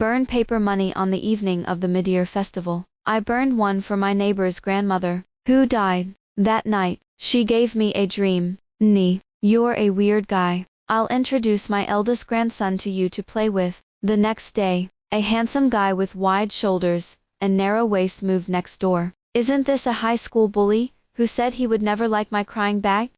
burn paper money on the evening of the Midyear Festival. I burned one for my neighbor's grandmother, who died that night. She gave me a dream. You're a weird guy. I'll introduce my eldest grandson to you to play with. The next day, a handsome guy with wide shoulders and narrow waist moved next door. Isn't this a high school bully who said he would never like my crying bag?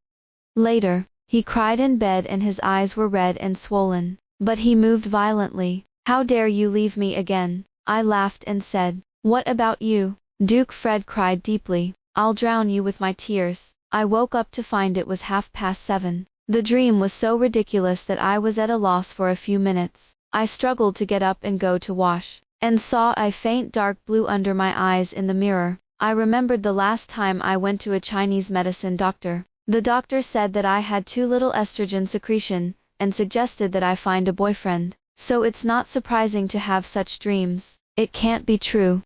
Later, he cried in bed and his eyes were red and swollen, but he moved violently. How dare you leave me again? I laughed and said, what about you? Duke Fred cried deeply. I'll drown you with my tears. I woke up to find it was 7:30. The dream was so ridiculous that I was at a loss for a few minutes. I struggled to get up and go to wash, and saw a faint dark blue under my eyes in the mirror. I remembered the last time I went to a Chinese medicine doctor. The doctor said that I had too little estrogen secretion, and suggested that I find a boyfriend. So it's not surprising to have such dreams. It can't be true.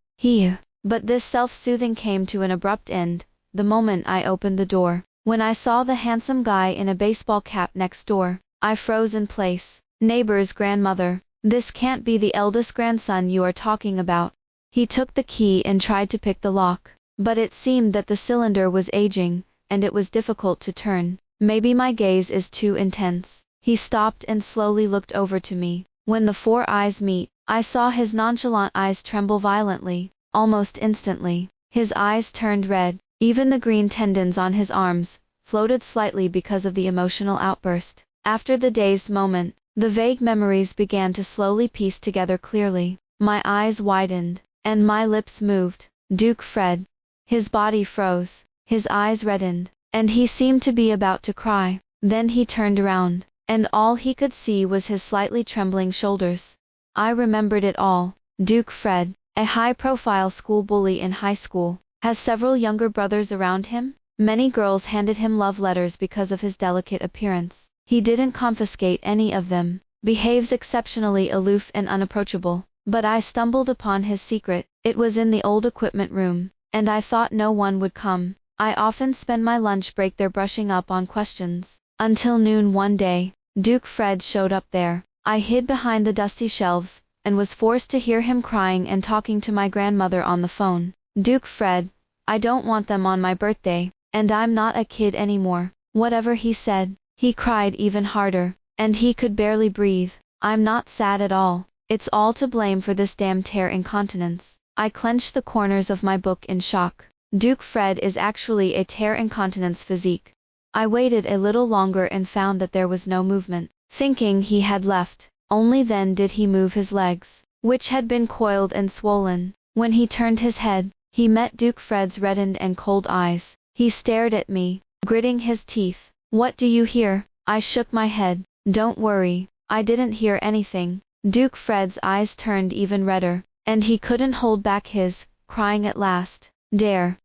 But this self-soothing came to an abrupt end, the moment I opened the door. When I saw the handsome guy in a baseball cap next door, I froze in place. Neighbor's grandmother. This can't be the eldest grandson you are talking about. He took the key and tried to pick the lock, but it seemed that the cylinder was aging, and it was difficult to turn. Maybe my gaze is too intense. He stopped and slowly looked over to me. When the four eyes meet, I saw his nonchalant eyes tremble violently. Almost instantly, his eyes turned red. Even the green tendons on his arms floated slightly because of the emotional outburst. After the dazed moment, the vague memories began to slowly piece together clearly. My eyes widened, and my lips moved. Duke Fred. His body froze, his eyes reddened, and he seemed to be about to cry. Then he turned around, and all he could see was his slightly trembling shoulders. I remembered it all. Duke Fred, a high-profile school bully in high school, has several younger brothers around him. Many girls handed him love letters because of his delicate appearance. He didn't confiscate any of them, behaves exceptionally aloof and unapproachable. But I stumbled upon his secret. It was in the old equipment room, and I thought no one would come. I often spend my lunch break there brushing up on questions. Until noon one day, Duke Fred showed up there. I hid behind the dusty shelves, and was forced to hear him crying and talking to my grandmother on the phone. Duke Fred, I don't want them on my birthday, and I'm not a kid anymore. Whatever he said. He cried even harder, and he could barely breathe. I'm not sad at all. It's all to blame for this damn tear incontinence. I clenched the corners of my book in shock. Duke Fred is actually a tear incontinence physique. I waited a little longer and found that there was no movement, thinking he had left. Only then did he move his legs, which had been coiled and swollen. When he turned his head, he met Duke Fred's reddened and cold eyes. He stared at me, gritting his teeth. What do you hear? I shook my head. Don't worry, I didn't hear anything. Duke Fred's eyes turned even redder, and he couldn't hold back his crying at last. Dare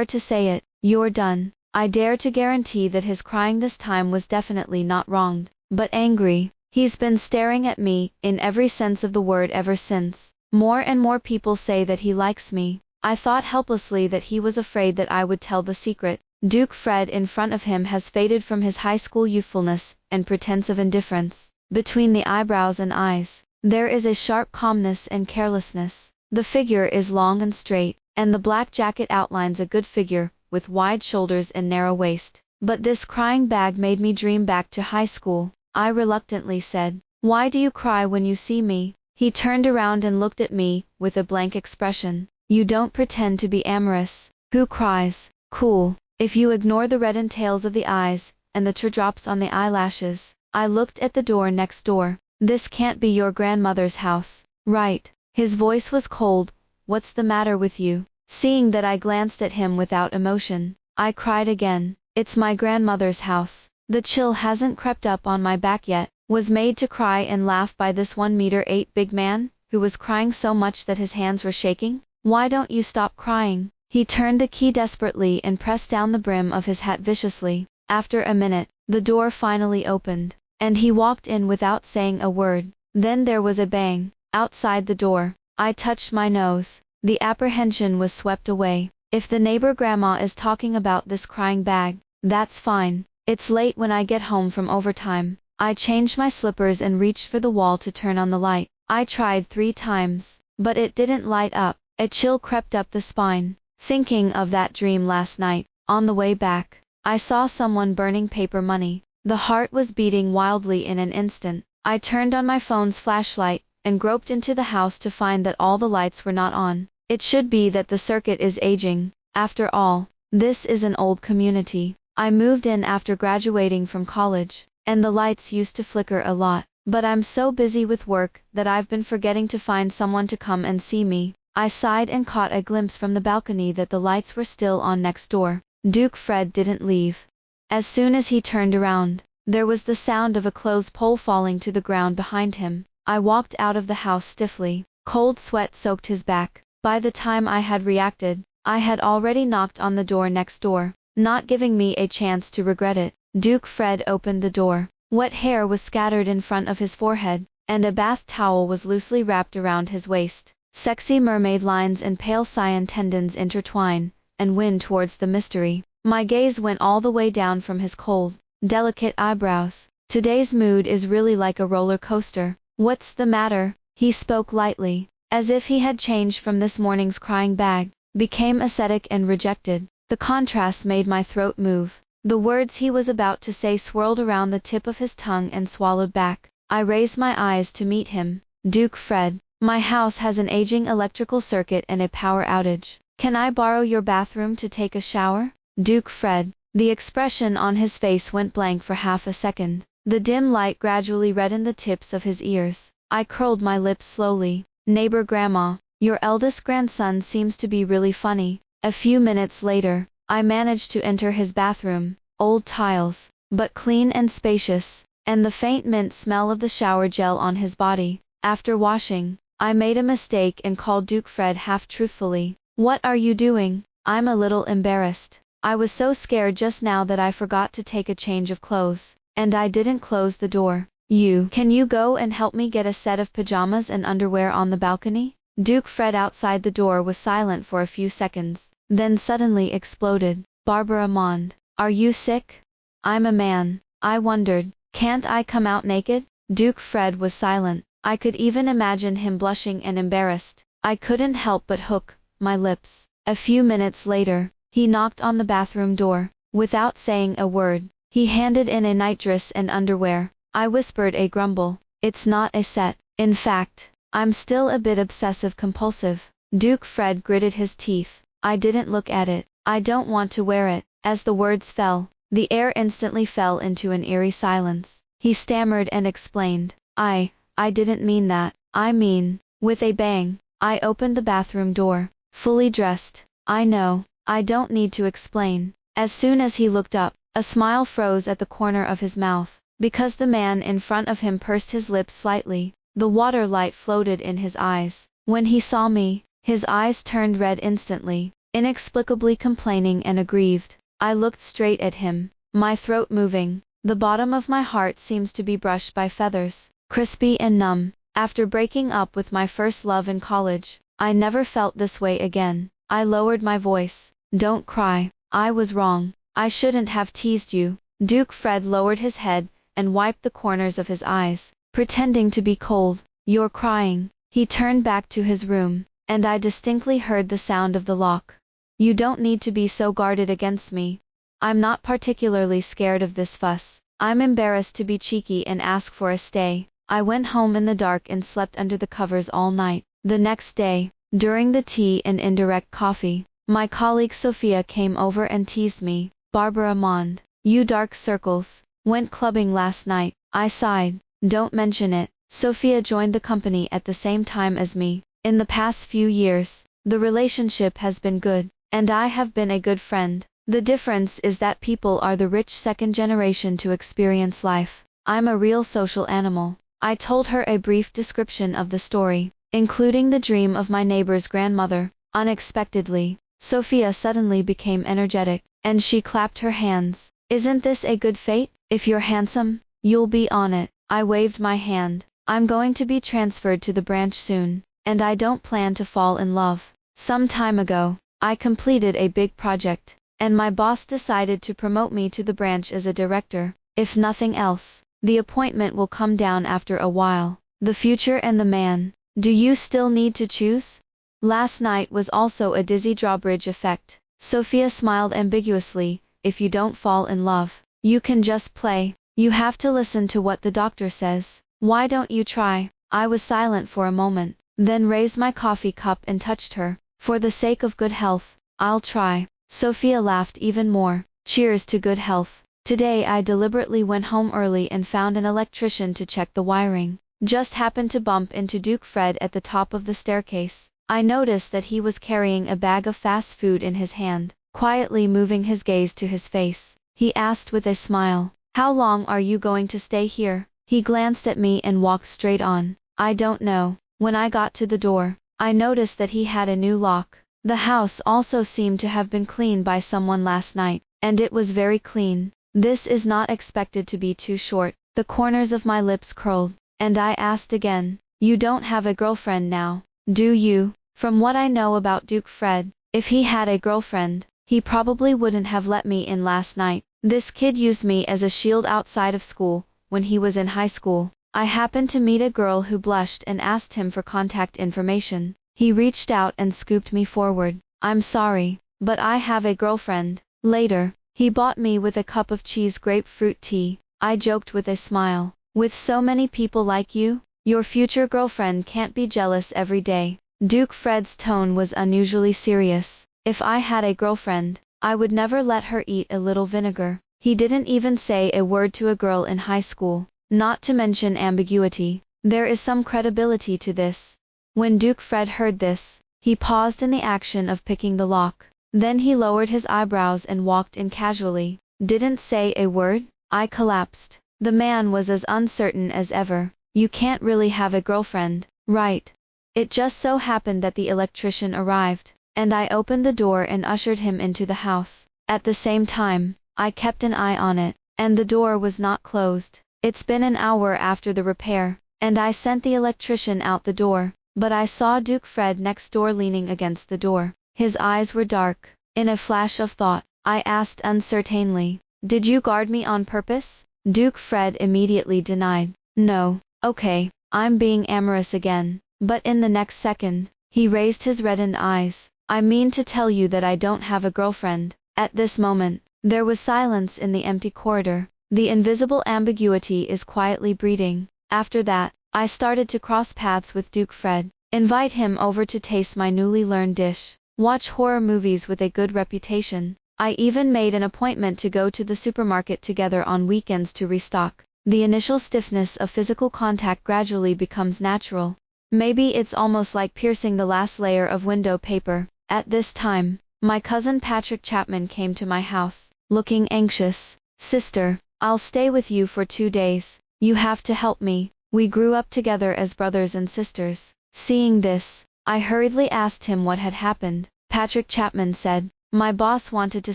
to say it. You're done. I dare to guarantee that his crying this time was definitely not wronged, but angry. He's been staring at me, in every sense of the word ever since. More and more people say that he likes me. I thought helplessly that he was afraid that I would tell the secret. Duke Fred in front of him has faded from his high school youthfulness and pretense of indifference. Between the eyebrows and eyes, there is a sharp calmness and carelessness. The figure is long and straight, and the black jacket outlines a good figure, with wide shoulders and narrow waist. But this crying bag made me dream back to high school. I reluctantly said, why do you cry when you see me? He turned around and looked at me, with a blank expression. You don't pretend to be amorous. Who cries? Cool. If you ignore the reddened tails of the eyes, and the teardrops on the eyelashes. I looked at the door next door. This can't be your grandmother's house, right? His voice was cold. What's the matter with you? Seeing that I glanced at him without emotion, I cried again. It's my grandmother's house. The chill hasn't crept up on my back yet. Was made to cry and laugh by this 1'8" big man, who was crying so much that his hands were shaking. Why don't you stop crying? He turned the key desperately and pressed down the brim of his hat viciously. After a minute, the door finally opened, and he walked in without saying a word. Then there was a bang. Outside the door, I touched my nose. The apprehension was swept away. If the neighbor grandma is talking about this crying bag, that's fine. It's late when I get home from overtime. I changed my slippers and reached for the wall to turn on the light. I tried 3 times, but it didn't light up. A chill crept up the spine. Thinking of that dream last night, on the way back, I saw someone burning paper money. The heart was beating wildly in an instant. I turned on my phone's flashlight, and groped into the house to find that all the lights were not on. It should be that the circuit is aging. After all, this is an old community. I moved in after graduating from college, and the lights used to flicker a lot. But I'm so busy with work that I've been forgetting to find someone to come and see me. I sighed and caught a glimpse from the balcony that the lights were still on next door. Duke Fred didn't leave. As soon as he turned around, there was the sound of a clothes pole falling to the ground behind him. I walked out of the house stiffly. Cold sweat soaked his back. By the time I had reacted, I had already knocked on the door next door, not giving me a chance to regret it. Duke Fred opened the door. Wet hair was scattered in front of his forehead, and a bath towel was loosely wrapped around his waist. Sexy mermaid lines and pale cyan tendons intertwine and win towards the mystery. My gaze went all the way down from his cold, delicate eyebrows. Today's mood is really like a roller coaster. What's the matter? He spoke lightly, as if he had changed from this morning's crying bag, became ascetic and rejected. The contrast made my throat move. The words he was about to say swirled around the tip of his tongue and swallowed back. I raised my eyes to meet him. Duke Fred, my house has an aging electrical circuit and a power outage. Can I borrow your bathroom to take a shower? Duke Fred. The expression on his face went blank for half a second. The dim light gradually reddened the tips of his ears. I curled my lips slowly. Neighbor Grandma, your eldest grandson seems to be really funny. A few minutes later, I managed to enter his bathroom. Old tiles, but clean and spacious, and the faint mint smell of the shower gel on his body. After washing, I made a mistake and called Duke Fred half-truthfully. What are you doing? I'm a little embarrassed. I was so scared just now that I forgot to take a change of clothes, and I didn't close the door. Can you go and help me get a set of pajamas and underwear on the balcony? Duke Fred outside the door was silent for a few seconds, then suddenly exploded. Barbara Mond, are you sick? I'm a man. I wondered, can't I come out naked? Duke Fred was silent. I could even imagine him blushing and embarrassed. I couldn't help but hook my lips. A few minutes later, he knocked on the bathroom door. Without saying a word, he handed in a nightdress and underwear. I whispered a grumble. It's not a set. In fact, I'm still a bit obsessive-compulsive. Duke Fred gritted his teeth. I didn't look at it. I don't want to wear it. As the words fell, the air instantly fell into an eerie silence. He stammered and explained. I didn't mean that. I mean, with a bang, I opened the bathroom door, fully dressed. I know, I don't need to explain. As soon as he looked up, a smile froze at the corner of his mouth, because the man in front of him pursed his lips slightly. The water light floated in his eyes. When he saw me, his eyes turned red instantly, inexplicably complaining and aggrieved. I looked straight at him, my throat moving. The bottom of my heart seems to be brushed by feathers, crispy and numb. After breaking up with my first love in college, I never felt this way again. I lowered my voice. Don't cry. I was wrong. I shouldn't have teased you. Duke Fred lowered his head and wiped the corners of his eyes, pretending to be cold. You're crying. He turned back to his room, and I distinctly heard the sound of the lock. You don't need to be so guarded against me. I'm not particularly scared of this fuss. I'm embarrassed to be cheeky and ask for a stay. I went home in the dark and slept under the covers all night. The next day, during the tea and indirect coffee, my colleague Sophia came over and teased me. Barbara Mond, you dark circles, went clubbing last night. I sighed. Don't mention it. Sophia joined the company at the same time as me. In the past few years, the relationship has been good, and I have been a good friend. The difference is that people are the rich second generation to experience life. I'm a real social animal. I told her a brief description of the story, including the dream of my neighbor's grandmother. Unexpectedly, Sophia suddenly became energetic, and she clapped her hands. Isn't this a good fate? If you're handsome, you'll be on it. I waved my hand. I'm going to be transferred to the branch soon, and I don't plan to fall in love. Some time ago, I completed a big project, and my boss decided to promote me to the branch as a director. If nothing else, the appointment will come down after a while. The future and the man. Do you still need to choose? Last night was also a dizzy drawbridge effect. Sophia smiled ambiguously. If you don't fall in love, you can just play. You have to listen to what the doctor says. Why don't you try? I was silent for a moment, then raised my coffee cup and touched her. For the sake of good health, I'll try. Sophia laughed even more. Cheers to good health. Today I deliberately went home early and found an electrician to check the wiring. Just happened to bump into Duke Fred at the top of the staircase. I noticed that he was carrying a bag of fast food in his hand. Quietly moving his gaze to his face, he asked with a smile, "How long are you going to stay here?" He glanced at me and walked straight on. "I don't know." When I got to the door, I noticed that he had a new lock. The house also seemed to have been cleaned by someone last night, and it was very clean. This is not expected to be too short. The corners of my lips curled, and I asked again, "You don't have a girlfriend now, do you?" From what I know about Duke Fred, if he had a girlfriend, he probably wouldn't have let me in last night. This kid used me as a shield outside of school. When he was in high school, I happened to meet a girl who blushed and asked him for contact information. He reached out and scooped me forward. "I'm sorry, but I have a girlfriend." Later, he bought me with a cup of cheese grapefruit tea. I joked with a smile, "With so many people like you, your future girlfriend can't be jealous every day." Duke Fred's tone was unusually serious. If I had a girlfriend, I would never let her eat a little vinegar. He didn't even say a word to a girl in high school, not to mention ambiguity. There is some credibility to this. When Duke Fred heard this, he paused in the action of picking the lock. Then he lowered his eyebrows and walked in casually. "Didn't say a word?" I collapsed. The man was as uncertain as ever. "You can't really have a girlfriend, right?" It just so happened that the electrician arrived, and I opened the door and ushered him into the house. At the same time, I kept an eye on it, and the door was not closed. It's been an hour after the repair, and I sent the electrician out the door, but I saw Duke Fred next door leaning against the door. His eyes were dark. In a flash of thought, I asked uncertainly, "Did you guard me on purpose?" Duke Fred immediately denied. "No." "Okay, I'm being amorous again." But in the next second, he raised his reddened eyes. "I mean to tell you that I don't have a girlfriend." At this moment, there was silence in the empty corridor. The invisible ambiguity is quietly breeding. After that, I started to cross paths with Duke Fred, invite him over to taste my newly learned dish, watch horror movies with a good reputation. I even made an appointment to go to the supermarket together on weekends to restock. The initial stiffness of physical contact gradually becomes natural. Maybe it's almost like piercing the last layer of window paper. At this time, my cousin Patrick Chapman came to my house, looking anxious. "Sister, I'll stay with you for 2 days. You have to help me. We grew up together as brothers and sisters." Seeing this, I hurriedly asked him what had happened. Patrick Chapman said, "My boss wanted to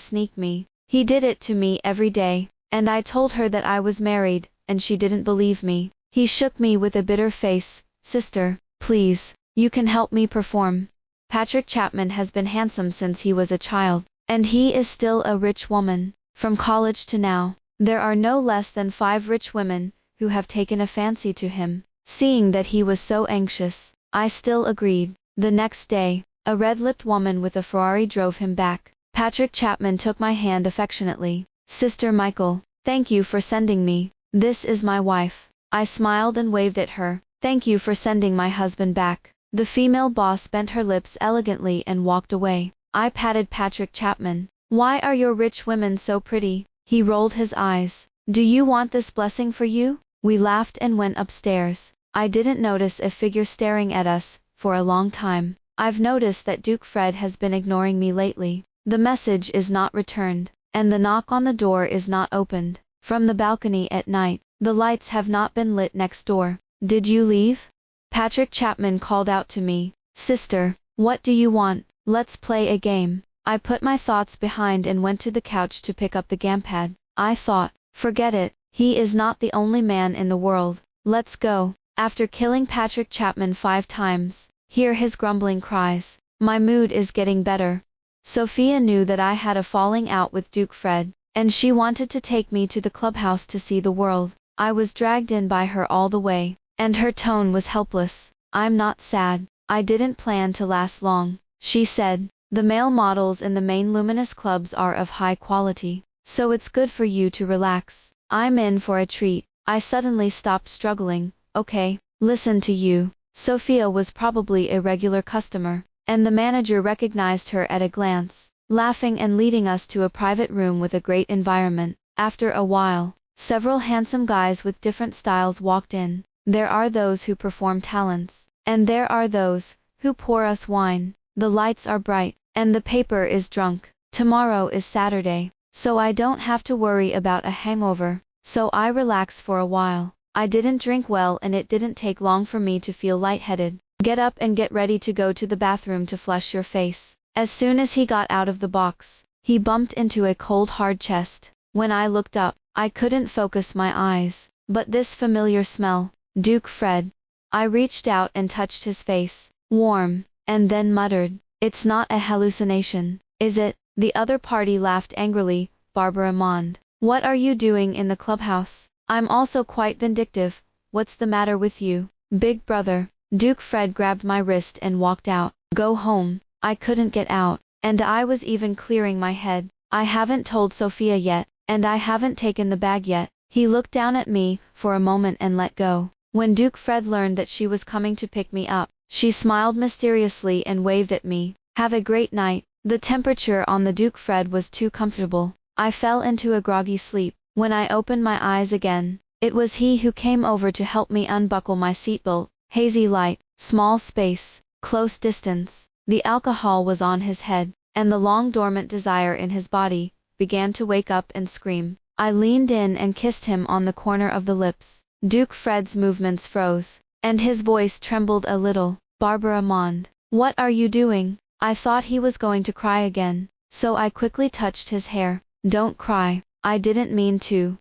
sneak me. He did it to me every day, and I told her that I was married, and she didn't believe me." He shook me with a bitter face. "Sister, please, you can help me perform." Patrick Chapman has been handsome since he was a child, and he is still a rich woman. From college to now, there are no less than 5 rich women who have taken a fancy to him. Seeing that he was so anxious, I still agreed. The next day, a red-lipped woman with a Ferrari drove him back. Patrick Chapman took my hand affectionately. "Sister Michael, thank you for sending me. This is my wife." I smiled and waved at her. "Thank you for sending my husband back." The female boss bent her lips elegantly and walked away. I patted Patrick Chapman. "Why are your rich women so pretty?" He rolled his eyes. "Do you want this blessing for you?" We laughed and went upstairs. I didn't notice a figure staring at us for a long time. I've noticed that Duke Fred has been ignoring me lately. The message is not returned, and the knock on the door is not opened. From the balcony at night, the lights have not been lit next door. "Did you leave?" Patrick Chapman called out to me. "Sister, what do you want? Let's play a game." I put my thoughts behind and went to the couch to pick up the gamepad. I thought, forget it, he is not the only man in the world. Let's go. After killing Patrick Chapman 5 times, hear his grumbling cries. My mood is getting better. Sophia knew that I had a falling out with Duke Fred, and she wanted to take me to the clubhouse to see the world. I was dragged in by her all the way. and her tone was helpless. I'm not sad. I didn't plan to last long, she said. The male models in the main luminous clubs are of high quality, so it's good for you to relax. I'm in for a treat. I suddenly stopped struggling. Okay, listen to you. Sophia was probably a regular customer, and the manager recognized her at a glance, laughing and leading us to a private room with a great environment. After a while, several handsome guys with different styles walked in. There are those who perform talents, and there are those who pour us wine. The lights are bright, and the paper is drunk. Tomorrow is Saturday, so I don't have to worry about a hangover, so I relax for a while. I didn't drink well and it didn't take long for me to feel lightheaded. Get up and get ready to go to the bathroom to flush your face. As soon as he got out of the box, he bumped into a cold hard chest. When I looked up, I couldn't focus my eyes. But this familiar smell, Duke Fred. I reached out and touched his face, warm, and then muttered, "It's not a hallucination, is it?" The other party laughed angrily. Barbara Mond, what are you doing in the clubhouse? I'm also quite vindictive. What's the matter with you, big brother? Duke Fred grabbed my wrist and walked out. Go home. I couldn't get out, and I was even clearing my head. I haven't told Sophia yet, and I haven't taken the bag yet. He looked down at me for a moment and let go. When Duke Fred learned that she was coming to pick me up, she smiled mysteriously and waved at me. Have a great night. The temperature on the Duke Fred was too comfortable. I fell into a groggy sleep. When I opened my eyes again, it was he who came over to help me unbuckle my seatbelt. Hazy light, small space, close distance. The alcohol was on his head, and the long dormant desire in his body began to wake up and scream. I leaned in and kissed him on the corner of the lips. Duke Fred's movements froze, and his voice trembled a little. Barbara Mond, what are you doing? I thought he was going to cry again, so I quickly touched his hair. Don't cry. I didn't mean to.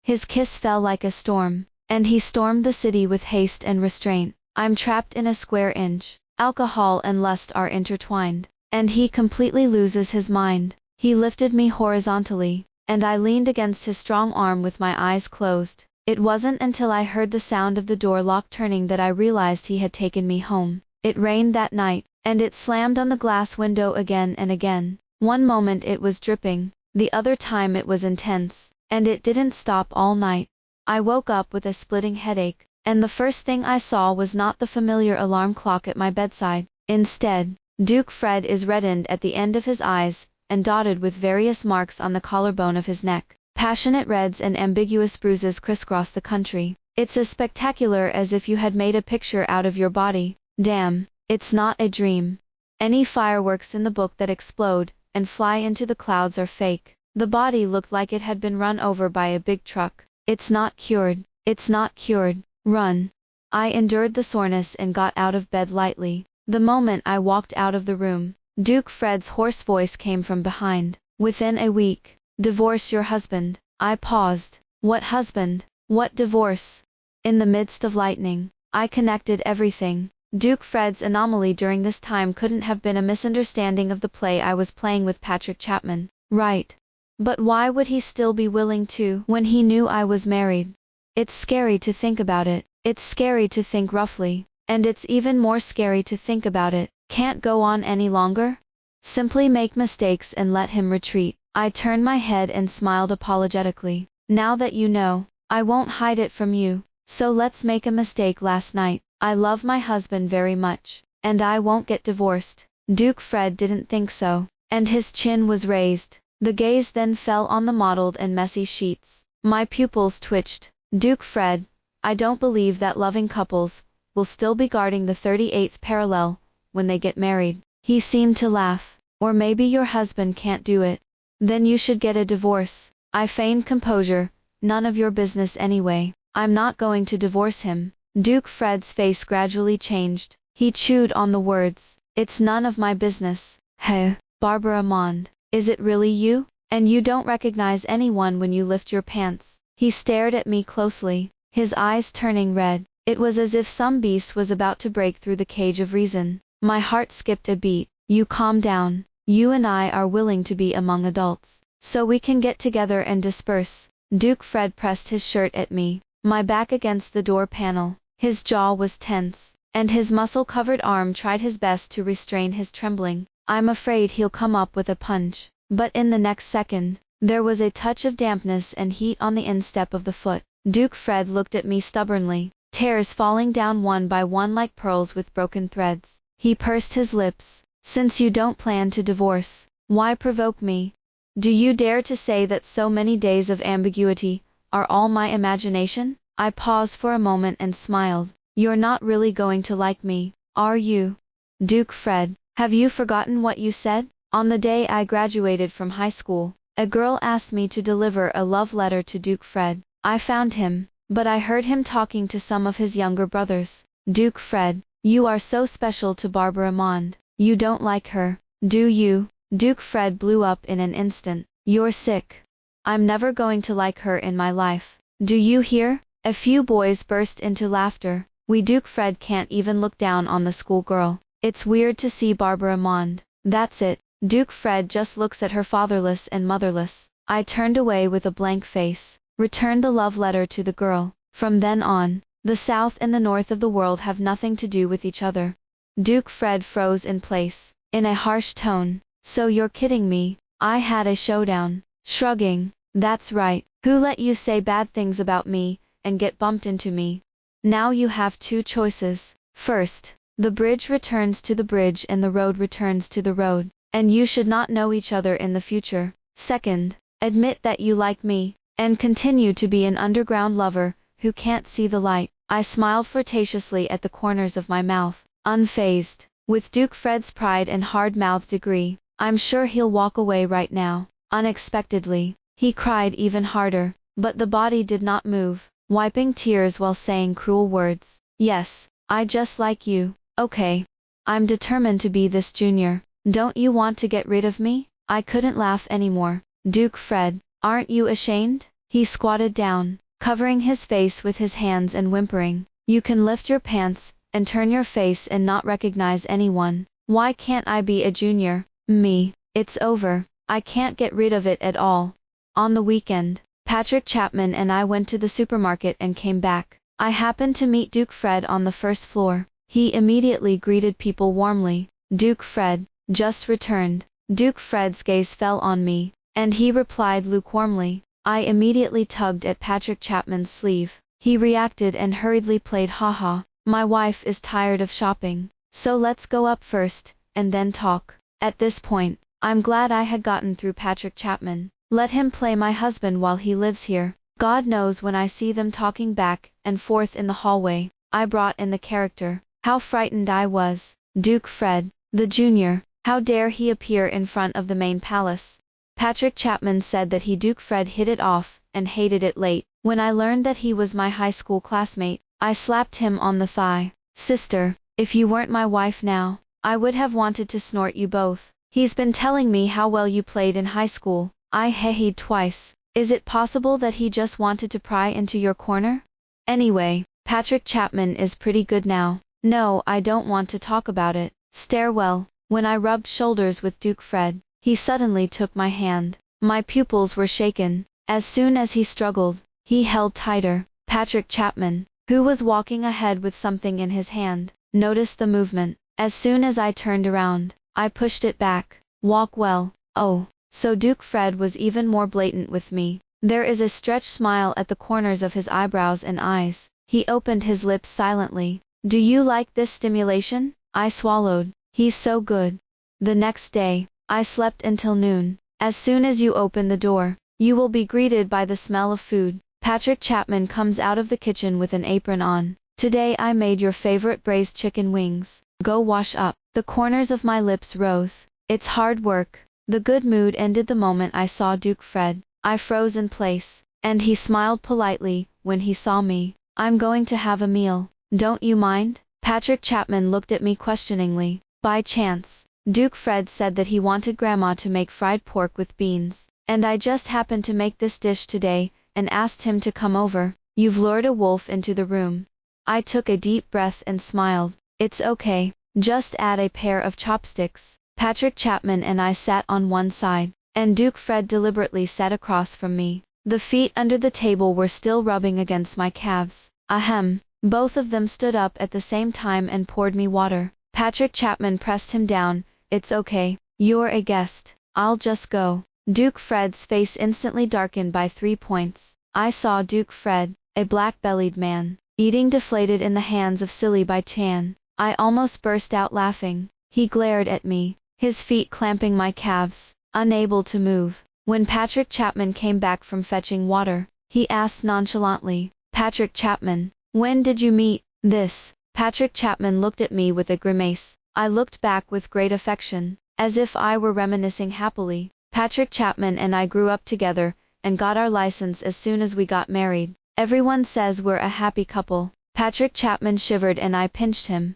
His kiss fell like a storm, and he stormed the city with haste and restraint. I'm trapped in a square inch. Alcohol and lust are intertwined, and he completely loses his mind. He lifted me horizontally, and I leaned against his strong arm with my eyes closed. It wasn't until I heard the sound of the door lock turning that I realized he had taken me home. It rained that night, and it slammed on the glass window again and again. One moment it was dripping, the other time it was intense, and it didn't stop all night. I woke up with a splitting headache, and the first thing I saw was not the familiar alarm clock at my bedside. Instead, Duke Fred is reddened at the end of his eyes, and dotted with various marks on the collarbone of his neck. Passionate reds and ambiguous bruises crisscross the country. It's as spectacular as if you had made a picture out of your body. Damn, it's not a dream. Any fireworks in the book that explode and fly into the clouds are fake. The body looked like it had been run over by a big truck. It's not cured. It's not cured. Run. I endured the soreness and got out of bed lightly. The moment I walked out of the room, Duke Fred's hoarse voice came from behind. Within a week, divorce your husband. I paused. What husband? What divorce? In the midst of lightning, I connected everything. Duke Fred's anomaly during this time couldn't have been a misunderstanding of the play I was playing with Patrick Chapman, right? But why would he still be willing to when he knew I was married? It's scary to think about it. It's scary to think roughly, and it's even more scary to think about it. Can't go on any longer? Simply make mistakes and let him retreat. I turned my head and smiled apologetically. Now that you know, I won't hide it from you. So let's make a mistake last night. I love my husband very much, and I won't get divorced. Duke Fred didn't think so, and his chin was raised. The gaze then fell on the mottled and messy sheets. My pupils twitched. Duke Fred, I don't believe that loving couples will still be guarding the 38th parallel when they get married. He seemed to laugh. Or maybe your husband can't do it. Then you should get a divorce. I feigned composure. None of your business anyway. I'm not going to divorce him. Duke Fred's face gradually changed. He chewed on the words. It's none of my business. Hey, Barbara Mond, is it really you? And you don't recognize anyone when you lift your pants? He stared at me closely, his eyes turning red. It was as if some beast was about to break through the cage of reason. My heart skipped a beat. You calm down. You and I are willing to be among adults, so we can get together and disperse. Duke Fred pressed his shirt at me, my back against the door panel. His jaw was tense, and his muscle-covered arm tried his best to restrain his trembling. I'm afraid he'll come up with a punch. But in the next second, there was a touch of dampness and heat on the instep of the foot. Duke Fred looked at me stubbornly, tears falling down one by one like pearls with broken threads. He pursed his lips. Since you don't plan to divorce, why provoke me? Do you dare to say that so many days of ambiguity are all my imagination? I paused for a moment and smiled. You're not really going to like me, are you? Duke Fred, have you forgotten what you said? On the day I graduated from high school, a girl asked me to deliver a love letter to Duke Fred. I found him, but I heard him talking to some of his younger brothers. Duke Fred, you are so special to Barbara Mond. You don't like her, do you? Duke Fred blew up in an instant. You're sick. I'm never going to like her in my life. Do you hear? A few boys burst into laughter. Duke Fred can't even look down on the schoolgirl. It's weird to see Barbara Mond. That's it. Duke Fred just looks at her fatherless and motherless. I turned away with a blank face, returned the love letter to the girl. From then on, the South and the North of the world have nothing to do with each other. Duke Fred froze in place, in a harsh tone. So you're kidding me? I had a showdown. Shrugging. That's right. Who let you say bad things about me, and get bumped into me? Now you have two choices. First, the bridge returns to the bridge and the road returns to the road, and you should not know each other in the future. Second, admit that you like me, and continue to be an underground lover who can't see the light. I smiled flirtatiously at the corners of my mouth, unfazed. With Duke Fred's pride and hard-mouthed degree, I'm sure he'll walk away right now. Unexpectedly, he cried even harder, but the body did not move, wiping tears while saying cruel words. Yes, I just like you. Okay. I'm determined to be this junior. Don't you want to get rid of me? I couldn't laugh anymore. Duke Fred, aren't you ashamed? He squatted down, covering his face with his hands and whimpering. You can lift your pants and turn your face and not recognize anyone. Why can't I be a junior? Me. It's over. I can't get rid of it at all. On the weekend, Patrick Chapman and I went to the supermarket and came back. I happened to meet Duke Fred on the first floor. He immediately greeted people warmly. Duke Fred, just returned. Duke Fred's gaze fell on me, and he replied lukewarmly. I immediately tugged at Patrick Chapman's sleeve. He reacted and hurriedly played haha. My wife is tired of shopping, so let's go up first, and then talk. At this point, I'm glad I had gotten through Patrick Chapman. Let him play my husband while he lives here. God knows when I see them talking back and forth in the hallway, I brought in the character. How frightened I was. Duke Fred, the junior, how dare he appear in front of the main palace? Patrick Chapman said that Duke Fred hit it off, and hated it late. When I learned that he was my high school classmate, I slapped him on the thigh. Sister, if you weren't my wife now, I would have wanted to snort you both. He's been telling me how well you played in high school. I hehed twice. Is it possible that he just wanted to pry into your corner? Anyway, Patrick Chapman is pretty good now. No, I don't want to talk about it. Stairwell. When I rubbed shoulders with Duke Fred, he suddenly took my hand. My pupils were shaken. As soon as he struggled, he held tighter. Patrick Chapman, who was walking ahead with something in his hand, noticed the movement. As soon as I turned around, I pushed it back. Walk well. Oh, so Duke Fred was even more blatant with me. There is a stretched smile at the corners of his eyebrows and eyes. He opened his lips silently. Do you like this stimulation? I swallowed. He's so good. The next day, I slept until noon. As soon as you open the door, you will be greeted by the smell of food. Patrick Chapman comes out of the kitchen with an apron on. Today I made your favorite braised chicken wings. Go wash up. The corners of my lips rose. It's hard work. The good mood ended the moment I saw Duke Fred. I froze in place, and he smiled politely when he saw me. I'm going to have a meal. Don't you mind? Patrick Chapman looked at me questioningly. By chance, Duke Fred said that he wanted Grandma to make fried pork with beans, and I just happened to make this dish today, and asked him to come over. You've lured a wolf into the room. I took a deep breath and smiled. It's okay. Just add a pair of chopsticks. Patrick Chapman and I sat on one side, and Duke Fred deliberately sat across from me. The feet under the table were still rubbing against my calves. Ahem. Both of them stood up at the same time and poured me water. Patrick Chapman pressed him down. It's okay. You're a guest. I'll just go. Duke Fred's face instantly darkened by 3 points. I saw Duke Fred, a black-bellied man, eating deflated in the hands of Silly by Chan. I almost burst out laughing. He glared at me, his feet clamping my calves, unable to move. When Patrick Chapman came back from fetching water, he asked nonchalantly, Patrick Chapman, when did you meet this? Patrick Chapman looked at me with a grimace. I looked back with great affection, as if I were reminiscing happily. Patrick Chapman and I grew up together, and got our license as soon as we got married. Everyone says we're a happy couple. Patrick Chapman shivered and I pinched him.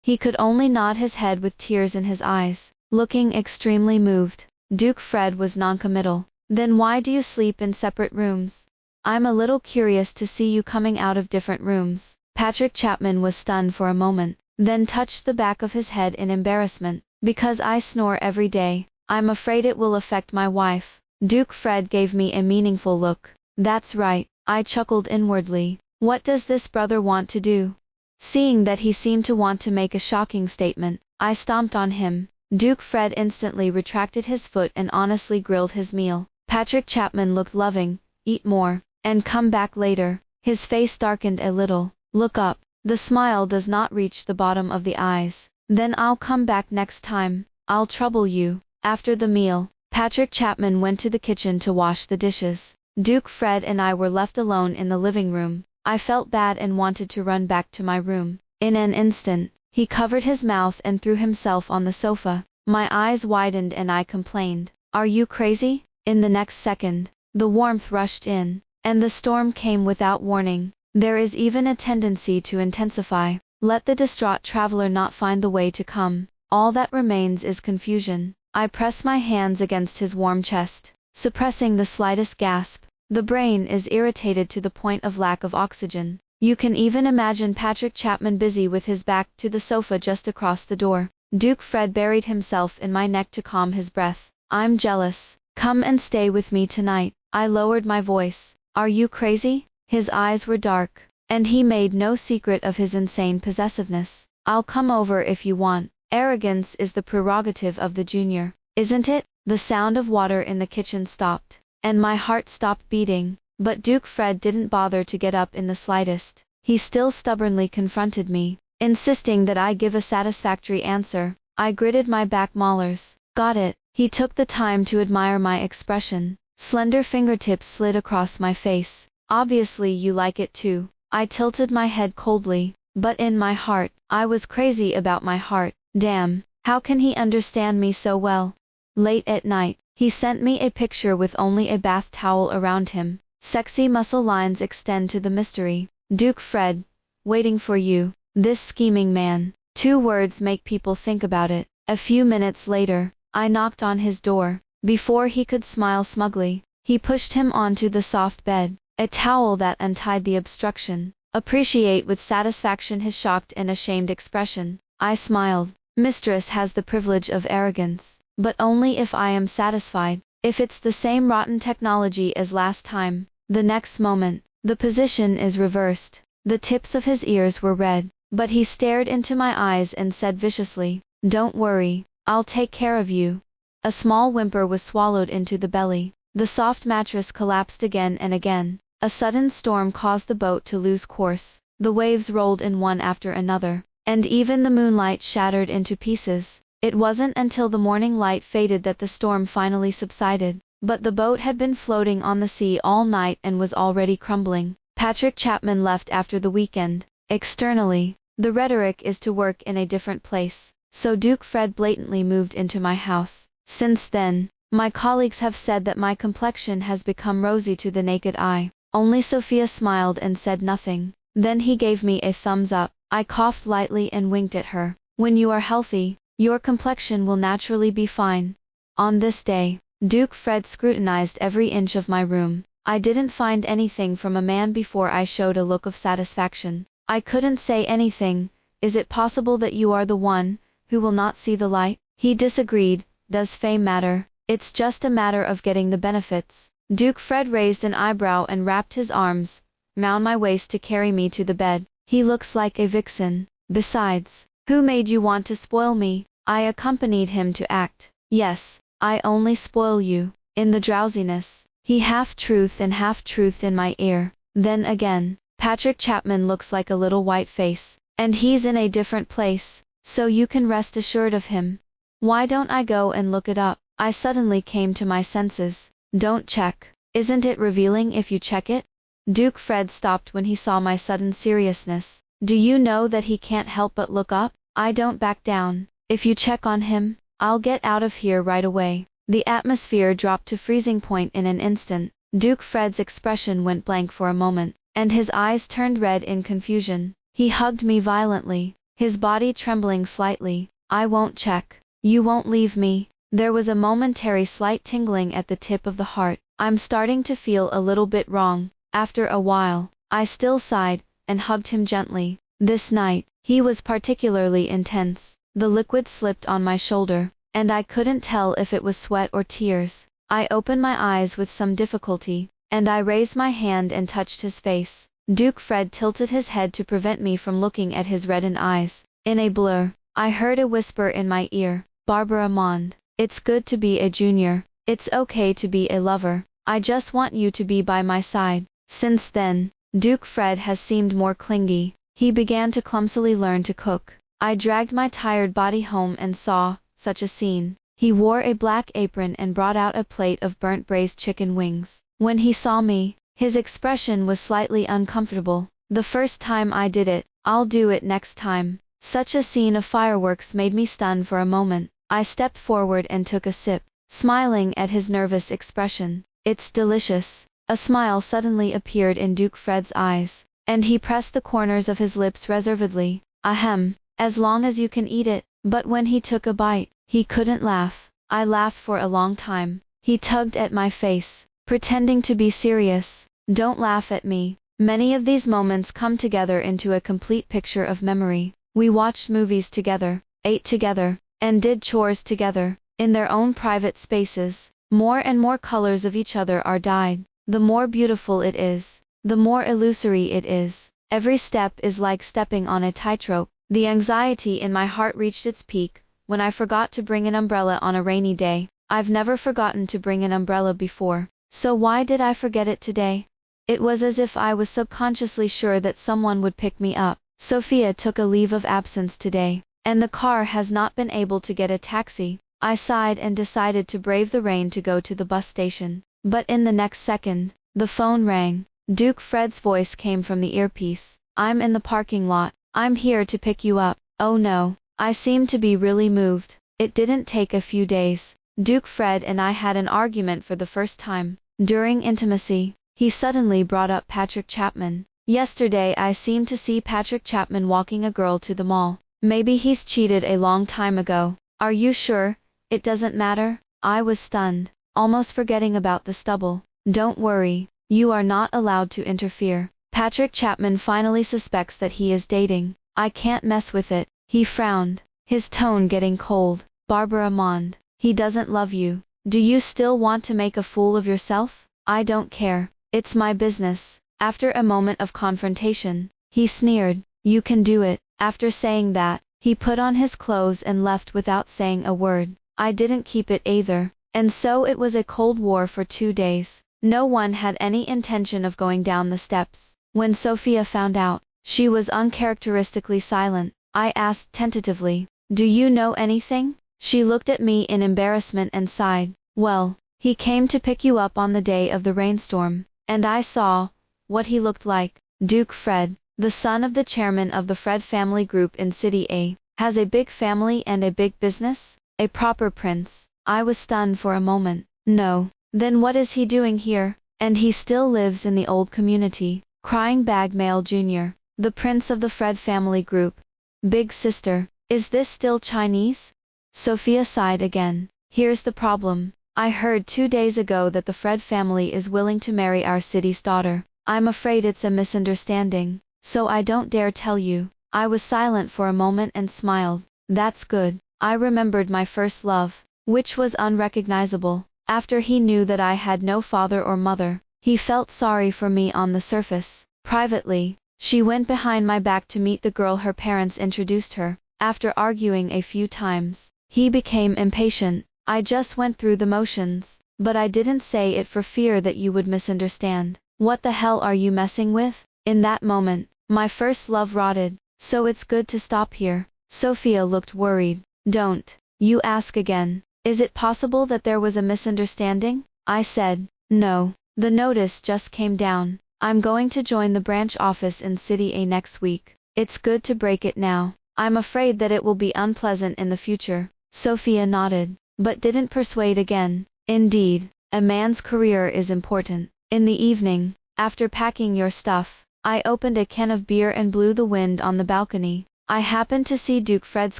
He could only nod his head with tears in his eyes, looking extremely moved. Duke Fred was noncommittal. Then why do you sleep in separate rooms? I'm a little curious to see you coming out of different rooms. Patrick Chapman was stunned for a moment, then touched the back of his head in embarrassment. Because I snore every day, I'm afraid it will affect my wife. Duke Fred gave me a meaningful look. That's right, I chuckled inwardly. What does this brother want to do? Seeing that he seemed to want to make a shocking statement, I stomped on him. Duke Fred instantly retracted his foot and honestly grilled his meal. Patrick Chapman looked loving. Eat more, and come back later. His face darkened a little. Look up. The smile does not reach the bottom of the eyes. Then I'll come back next time. I'll trouble you. After the meal, Patrick Chapman went to the kitchen to wash the dishes. Duke Fred and I were left alone in the living room. I felt bad and wanted to run back to my room. In an instant, he covered his mouth and threw himself on the sofa. My eyes widened and I complained, Are you crazy? In the next second, the warmth rushed in, and the storm came without warning. There is even a tendency to intensify. Let the distraught traveler not find the way to come. All that remains is confusion. I press my hands against his warm chest, suppressing the slightest gasp. The brain is irritated to the point of lack of oxygen. You can even imagine Patrick Chapman busy with his back to the sofa just across the door. Duke Fred buried himself in my neck to calm his breath. I'm jealous. Come and stay with me tonight. I lowered my voice. Are you crazy? His eyes were dark, and he made no secret of his insane possessiveness. I'll come over if you want. Arrogance is the prerogative of the junior, isn't it? The sound of water in the kitchen stopped, and my heart stopped beating. But Duke Fred didn't bother to get up in the slightest. He still stubbornly confronted me, insisting that I give a satisfactory answer. I gritted my back molars. Got it. He took the time to admire my expression. Slender fingertips slid across my face. Obviously you like it too. I tilted my head coldly, but in my heart, I was crazy about my heart. Damn, how can he understand me so well? Late at night, he sent me a picture with only a bath towel around him. Sexy muscle lines extend to the mystery. Duke Fred, waiting for you. This scheming man. 2 words make people think about it. A few minutes later, I knocked on his door. Before he could smile smugly, he pushed him onto the soft bed. A towel that untied the obstruction. Appreciate with satisfaction his shocked and ashamed expression. I smiled. Mistress has the privilege of arrogance, but only if I am satisfied. If it's the same rotten technology as last time. The next moment, the position is reversed. The tips of his ears were red, but he stared into my eyes and said viciously, Don't worry, I'll take care of you. A small whimper was swallowed into the belly. The soft mattress collapsed again and again. A sudden storm caused the boat to lose course. The waves rolled in one after another, and even the moonlight shattered into pieces. It wasn't until the morning light faded that the storm finally subsided. But the boat had been floating on the sea all night and was already crumbling. Patrick Chapman left after the weekend. Externally, the rhetoric is to work in a different place, so Duke Fred blatantly moved into my house. Since then, my colleagues have said that my complexion has become rosy to the naked eye. Only Sophia smiled and said nothing. Then he gave me a thumbs up. I coughed lightly and winked at her. When you are healthy, your complexion will naturally be fine. On this day, Duke Fred scrutinized every inch of my room. I didn't find anything from a man before I showed a look of satisfaction. I couldn't say anything. Is it possible that you are the one who will not see the light? He disagreed. Does fame matter? It's just a matter of getting the benefits. Duke Fred raised an eyebrow and wrapped his arms round my waist to carry me to the bed. He looks like a vixen. Besides, who made you want to spoil me? I accompanied him to act. Yes, I only spoil you. In the drowsiness, he half-truth and half-truth in my ear. Then again, Patrick Chapman looks like a little white face, and he's in a different place, so you can rest assured of him. Why don't I go and look it up? I suddenly came to my senses. Don't check. Isn't it revealing if you check it? Duke Fred stopped when he saw my sudden seriousness. Do you know that he can't help but look up? I don't back down. If you check on him, I'll get out of here right away. The atmosphere dropped to freezing point in an instant. Duke Fred's expression went blank for a moment, and his eyes turned red in confusion. He hugged me violently, his body trembling slightly. I won't check. You won't leave me. There was a momentary slight tingling at the tip of the heart. I'm starting to feel a little bit wrong. After a while, I still sighed, and hugged him gently. This night, he was particularly intense. The liquid slipped on my shoulder, and I couldn't tell if it was sweat or tears. I opened my eyes with some difficulty, and I raised my hand and touched his face. Duke Fred tilted his head to prevent me from looking at his reddened eyes. In a blur, I heard a whisper in my ear, Barbara Mond, it's good to be a junior. It's okay to be a lover. I just want you to be by my side. Since then, Duke Fred has seemed more clingy. He began to clumsily learn to cook. I dragged my tired body home and saw such a scene. He wore a black apron and brought out a plate of burnt braised chicken wings. When he saw me, his expression was slightly uncomfortable. The first time I did it, I'll do it next time. Such a scene of fireworks made me stun for a moment. I stepped forward and took a sip, smiling at his nervous expression. It's delicious. A smile suddenly appeared in Duke Fred's eyes, and he pressed the corners of his lips reservedly. Ahem, as long as you can eat it. But when he took a bite, he couldn't laugh. I laughed for a long time. He tugged at my face, pretending to be serious. Don't laugh at me. Many of these moments come together into a complete picture of memory. We watched movies together, ate together, and did chores together, in their own private spaces. More and more colors of each other are dyed. The more beautiful it is, the more illusory it is. Every step is like stepping on a tightrope. The anxiety in my heart reached its peak when I forgot to bring an umbrella on a rainy day. I've never forgotten to bring an umbrella before, so why did I forget it today? It was as if I was subconsciously sure that someone would pick me up. Sophia took a leave of absence today, and the car has not been able to get a taxi. I sighed and decided to brave the rain to go to the bus station. But in the next second, the phone rang. Duke Fred's voice came from the earpiece. I'm in the parking lot. I'm here to pick you up. Oh no. I seemed to be really moved. It didn't take a few days. Duke Fred and I had an argument for the first time. During intimacy, he suddenly brought up Patrick Chapman. Yesterday I seemed to see Patrick Chapman walking a girl to the mall. Maybe he's cheated a long time ago. Are you sure? It doesn't matter? I was stunned, almost forgetting about the stubble. Don't worry, you are not allowed to interfere. Patrick Chapman finally suspects that he is dating. I can't mess with it. He frowned, his tone getting cold. Barbara Mond, he doesn't love you. Do you still want to make a fool of yourself? I don't care. It's my business. After a moment of confrontation, he sneered. You can do it. After saying that, he put on his clothes and left without saying a word. I didn't keep it either. And so it was a cold war for 2 days. No one had any intention of going down the steps. When Sophia found out, she was uncharacteristically silent. I asked tentatively, do you know anything? She looked at me in embarrassment and sighed. Well, he came to pick you up on the day of the rainstorm, and I saw what he looked like. Duke Fred, the son of the chairman of the Fred family group in City A, has a big family and a big business? A proper prince. I was stunned for a moment. No. Then what is he doing here? And he still lives in the old community. Crying Bag Male Jr., the prince of the Fred family group. Big sister, is this still Chinese? Sophia sighed again. Here's the problem. I heard 2 days ago that the Fred family is willing to marry our city's daughter. I'm afraid it's a misunderstanding, so I don't dare tell you. I was silent for a moment and smiled. That's good. I remembered my first love, which was unrecognizable. After he knew that I had no father or mother, he felt sorry for me on the surface. Privately, She went behind my back to meet the girl her parents introduced her. After arguing a few times, he became impatient. I just went through the motions, but I didn't say it for fear that you would misunderstand. What the hell are you messing with? In that moment, my first love rotted. So it's good to stop here. Sophia looked worried. Don't you ask again. Is it possible that there was a misunderstanding? I said, no. The notice just came down. I'm going to join the branch office in City A next week. It's good to break it now. I'm afraid that it will be unpleasant in the future. Sophia nodded, but didn't persuade again. Indeed, a man's career is important. In the evening, after packing your stuff, I opened a can of beer and blew the wind on the balcony. I happened to see Duke Fred's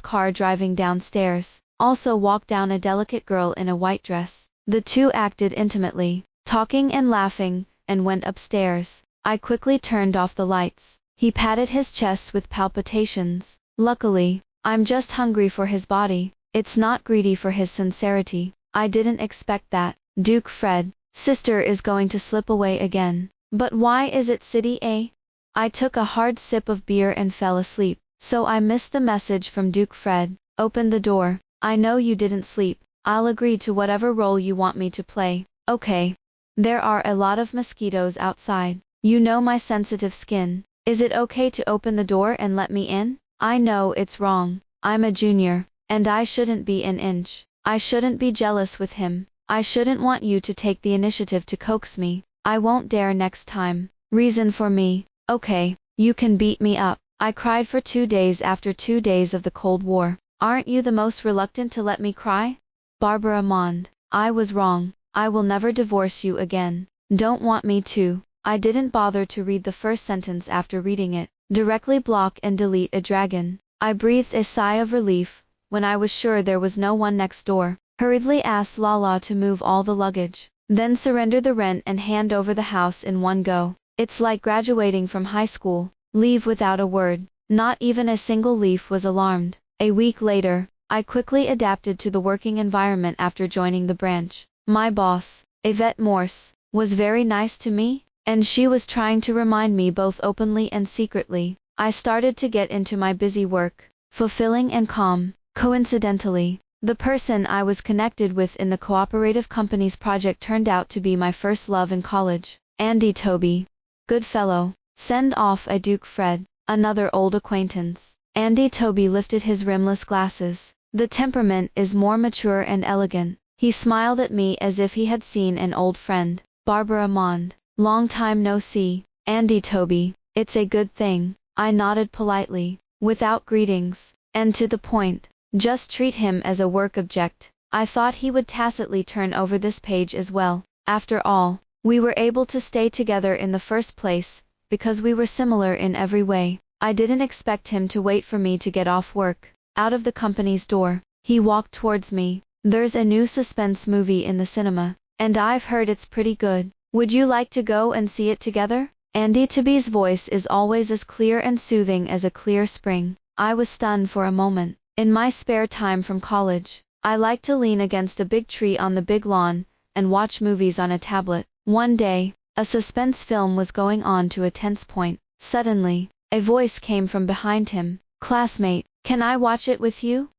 car driving downstairs. Also walked down a delicate girl in a white dress. The two acted intimately, talking and laughing, and went upstairs. I quickly turned off the lights. He patted his chest with palpitations. Luckily, I'm just hungry for his body. It's not greedy for his sincerity. I didn't expect that. Duke Fred, sister is going to slip away again. But why is it City A? I took a hard sip of beer and fell asleep. So I missed the message from Duke Fred. Open the door. I know you didn't sleep. I'll agree to whatever role you want me to play. Okay. There are a lot of mosquitoes outside. You know my sensitive skin. Is it okay to open the door and let me in? I know it's wrong. I'm a junior, and I shouldn't be an inch. I shouldn't be jealous with him. I shouldn't want you to take the initiative to coax me. I won't dare next time. Reason for me. Okay, you can beat me up. I cried for 2 days after 2 days of the Cold War. Aren't you the most reluctant to let me cry? Barbara Mond, I was wrong. I will never divorce you again. Don't want me to. I didn't bother to read the first sentence after reading it. Directly block and delete a dragon. I breathed a sigh of relief when I was sure there was no one next door. Hurriedly asked Lala to move all the luggage. Then surrender the rent and hand over the house in one go. It's like graduating from high school. Leave without a word. Not even a single leaf was alarmed. A week later, I quickly adapted to the working environment after joining the branch. My boss, Yvette Morse, was very nice to me, and she was trying to remind me both openly and secretly. I started to get into my busy work, fulfilling and calm. Coincidentally, the person I was connected with in the cooperative company's project turned out to be my first love in college. Andy Toby. Good fellow. Send off a Duke Fred, another old acquaintance. Andy Toby lifted his rimless glasses. The temperament is more mature and elegant. He smiled at me as if he had seen an old friend. Barbara Mond. Long time no see. Andy Toby. It's a good thing. I nodded politely, without greetings, and to the point. Just treat him as a work object. I thought he would tacitly turn over this page as well. After all, we were able to stay together in the first place, because we were similar in every way. I didn't expect him to wait for me to get off work. Out of the company's door, he walked towards me. There's a new suspense movie in the cinema, and I've heard it's pretty good. Would you like to go and see it together? Andy Toby's voice is always as clear and soothing as a clear spring. I was stunned for a moment. In my spare time from college, I like to lean against a big tree on the big lawn and watch movies on a tablet. One day, a suspense film was going on to a tense point. Suddenly, a voice came from behind him. Classmate, can I watch it with you?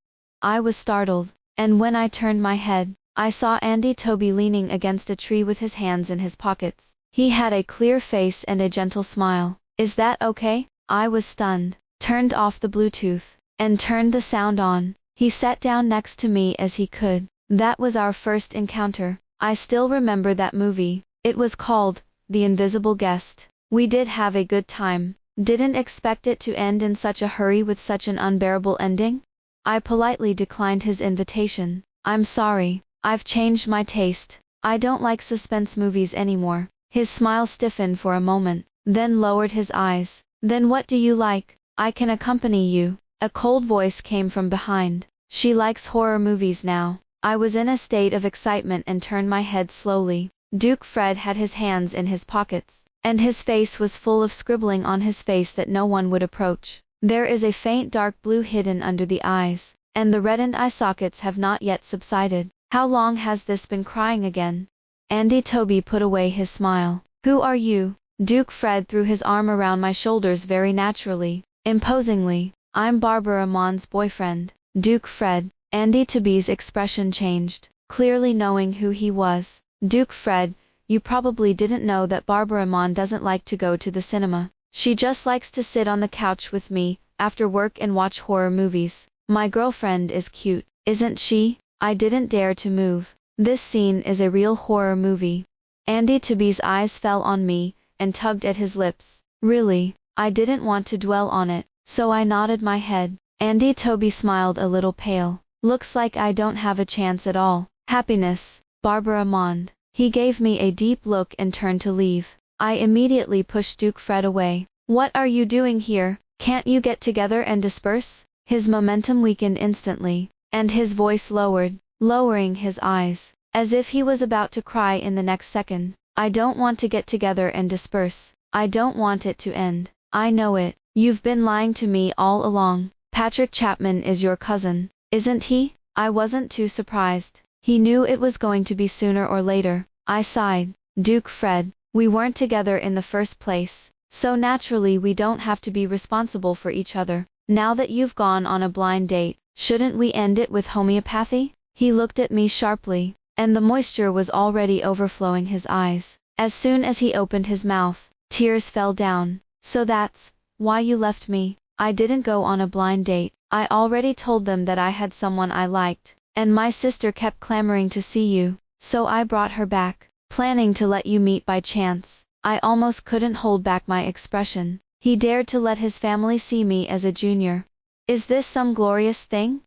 I was startled, and when I turned my head, I saw Andy Toby leaning against a tree with his hands in his pockets. He had a clear face and a gentle smile. Is that okay? I was stunned, turned off the Bluetooth, and turned the sound on. He sat down next to me as he could. That was our first encounter. I still remember that movie. It was called The Invisible Guest. We did have a good time. Didn't expect it to end in such a hurry with such an unbearable ending. I politely declined his invitation. I'm sorry, I've changed my taste. I don't like suspense movies anymore. His smile stiffened for a moment, then lowered his eyes. Then what do you like? I can accompany you. A cold voice came from behind. She likes horror movies now. I was in a state of excitement and turned my head slowly. Duke Fred had his hands in his pockets, and his face was full of scribbling on his face that no one would approach. There is a faint dark blue hidden under the eyes, and the reddened eye sockets have not yet subsided. How long has this been crying again? Andy Toby put away his smile. Who are you? Duke Fred threw his arm around my shoulders very naturally, imposingly. I'm Barbara Amon's boyfriend, Duke Fred. Andy Tooby's expression changed, clearly knowing who he was. Duke Fred, you probably didn't know that Barbara Amon doesn't like to go to the cinema. She just likes to sit on the couch with me after work and watch horror movies. My girlfriend is cute, isn't she? I didn't dare to move. This scene is a real horror movie. Andy Tooby's eyes fell on me and tugged at his lips. Really, I didn't want to dwell on it, so I nodded my head. Andy Tooby smiled a little pale. Looks like I don't have a chance at all. Happiness, Barbara Amon. He gave me a deep look and turned to leave. I immediately pushed Duke Fred away. What are you doing here? Can't you get together and disperse? His momentum weakened instantly, and his voice lowered, lowering his eyes, as if he was about to cry in the next second. I don't want to get together and disperse. I don't want it to end. I know it. You've been lying to me all along. Patrick Chapman is your cousin, isn't he? I wasn't too surprised. He knew it was going to be sooner or later. I sighed. Duke Fred, we weren't together in the first place, so naturally we don't have to be responsible for each other. Now that you've gone on a blind date, shouldn't we end it with homeopathy? He looked at me sharply, and the moisture was already overflowing his eyes. As soon as he opened his mouth, tears fell down. So that's why you left me. I didn't go on a blind date. I already told them that I had someone I liked, and my sister kept clamoring to see you, so I brought her back, planning to let you meet by chance. I almost couldn't hold back my expression. He dared to let his family see me as a junior. Is this some glorious thing?